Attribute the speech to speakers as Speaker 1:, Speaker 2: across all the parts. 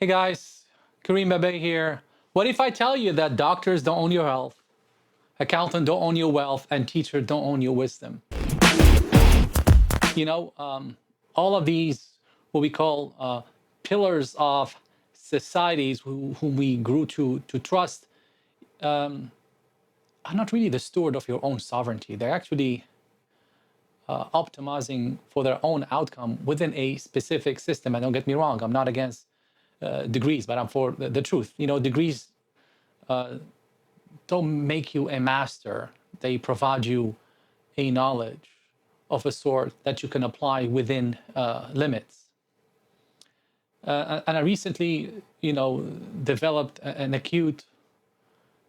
Speaker 1: Hey guys, Kareem Bebe here. What if I tell you that doctors don't own your health, accountants don't own your wealth, and teachers don't own your wisdom? You know, all of these, what we call pillars of societies whom we grew to trust, are not really the steward of your own sovereignty. They're actually optimizing for their own outcome within a specific system. And don't get me wrong, I'm not against degrees, but I'm for the truth. Degrees don't make you a master. They provide you a knowledge of a sort that you can apply within limits. And I recently, developed an acute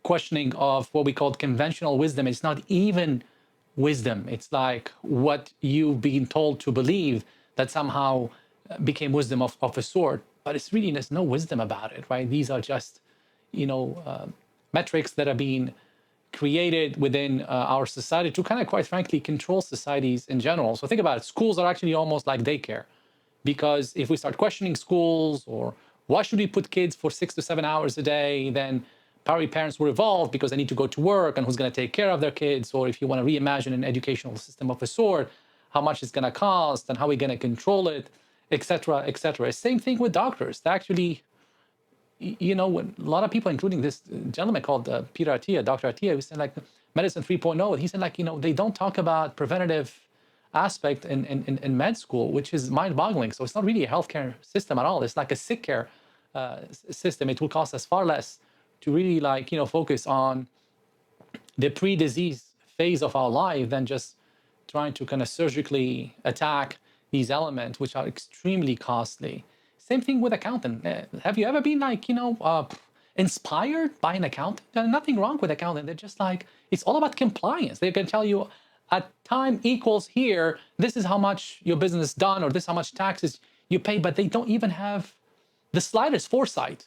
Speaker 1: questioning of what we call conventional wisdom. It's not even wisdom. It's like what you've been told to believe that somehow became wisdom of a sort. But it's really, there's no wisdom about it, right? These are just, metrics that are being created within our society to kind of, quite frankly, control societies in general. So think about it. Schools are actually almost like daycare, because if we start questioning schools, or why should we put kids for 6 to 7 hours a day, then probably parents will revolt because they need to go to work, and who's going to take care of their kids? Or if you want to reimagine an educational system of a sort, how much it's going to cost and how we're going to control it, etc., etc. Same thing with doctors. They actually, when a lot of people, including this gentleman called Peter Attia, Dr. Attia, who said like medicine 3.0, he said like, they don't talk about preventative aspect in med school, which is mind-boggling. So it's not really a healthcare system at all. It's like a sick care system. It will cost us far less to really focus on the pre-disease phase of our life than just trying to kind of surgically attack these elements, which are extremely costly. Same thing with accountant. Have you ever been inspired by an accountant? There's nothing wrong with accountant. They're just like, it's all about compliance. They can tell you at time equals here, this is how much your business done, or this is how much taxes you pay, but they don't even have the slightest foresight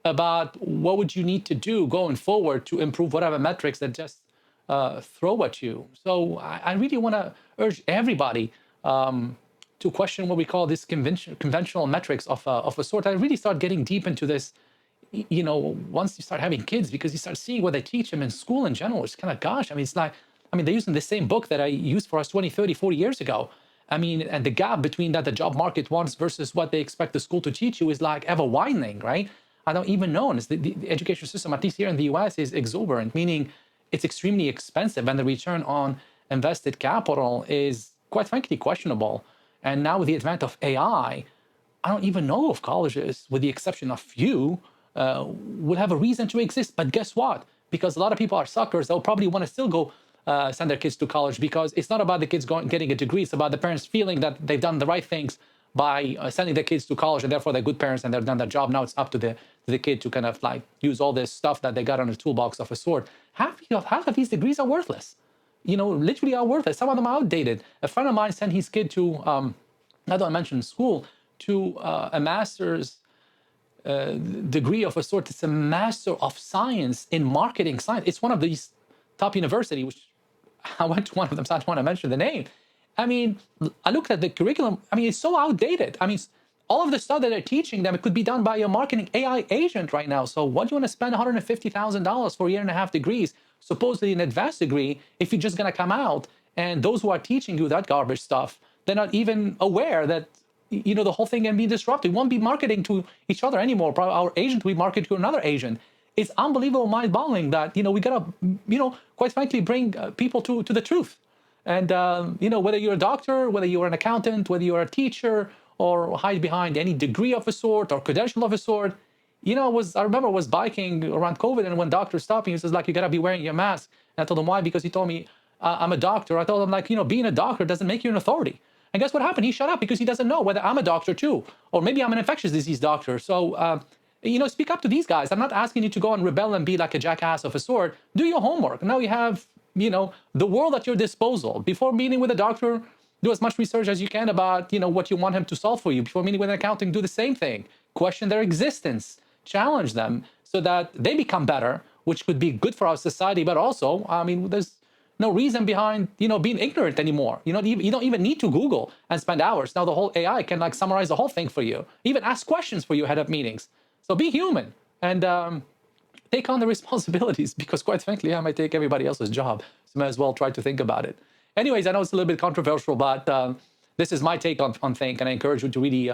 Speaker 1: about what would you need to do going forward to improve whatever metrics that just throw at you. So I really want to urge everybody to question what we call this conventional metrics of a sort. I really start getting deep into this, once you start having kids, because you start seeing what they teach them in school in general. It's kind of, gosh, it's like, they're using the same book that I used for us 20, 30, 40 years ago. And the gap between that the job market wants versus what they expect the school to teach you is like ever widening, right? I don't even know. And the education system, at least here in the US, is exuberant, meaning it's extremely expensive, and the return on invested capital is, quite frankly, questionable. And now with the advent of I don't even know if colleges, with the exception of few, would have a reason to exist. But guess what? Because a lot of people are suckers, they'll probably want to still go send their kids to college, because it's not about the kids getting a degree. It's about the parents feeling that they've done the right things by sending their kids to college, and therefore they're good parents and they've done their job. Now it's up to the kid to kind of like use all this stuff that they got on the toolbox of a sort. Half of these degrees are worthless. Literally are worthless. Some of them are outdated. A friend of mine sent his kid to, not that I mentioned school, to a master's degree of a sort. It's a master of science in marketing science. It's one of these top university, which I went to one of them, so I don't want to mention the name. I looked at the curriculum. It's so outdated. All of the stuff that they're teaching them, it could be done by a marketing AI agent right now. So what do you want to spend $150,000 for a year and a half degrees, supposedly an advanced degree, if you're just going to come out, and those who are teaching you that garbage stuff, they're not even aware that, the whole thing can be disrupted. We won't be marketing to each other anymore. Probably our agent will market to another agent. It's unbelievable, mind-boggling that, we got to, quite frankly, bring people to the truth. And, whether you're a doctor, whether you're an accountant, whether you're a teacher, or hide behind any degree of a sort or credential of a sort, I remember I was biking around COVID, and when doctor stopped me, he says, like, you got to be wearing your mask. And I told him why, because he told me, I'm a doctor. I told him, like, being a doctor doesn't make you an authority. And guess what happened? He shut up, because he doesn't know whether I'm a doctor too, or maybe I'm an infectious disease doctor. So, speak up to these guys. I'm not asking you to go and rebel and be like a jackass of a sort. Do your homework. Now you have, the world at your disposal. Before meeting with a doctor, do as much research as you can about, what you want him to solve for you. Before meeting with an accountant, do the same thing. Question their existence. Challenge them so that they become better, which could be good for our society. But also, there's no reason behind, being ignorant anymore. You don't even need to Google and spend hours. Now the whole AI can like summarize the whole thing for you, even ask questions for you ahead of meetings. So be human and take on the responsibilities, because quite frankly, I might take everybody else's job. So might as well try to think about it. Anyways, I know it's a little bit controversial, but this is my take on things, and I encourage you to really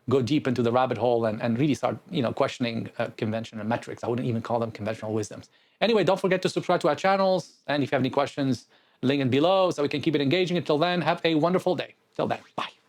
Speaker 1: go deep into the rabbit hole and really start, questioning convention and metrics. I wouldn't even call them conventional wisdoms. Anyway, don't forget to subscribe to our channels. And if you have any questions, link it below so we can keep it engaging. Until then, have a wonderful day. Till then, bye.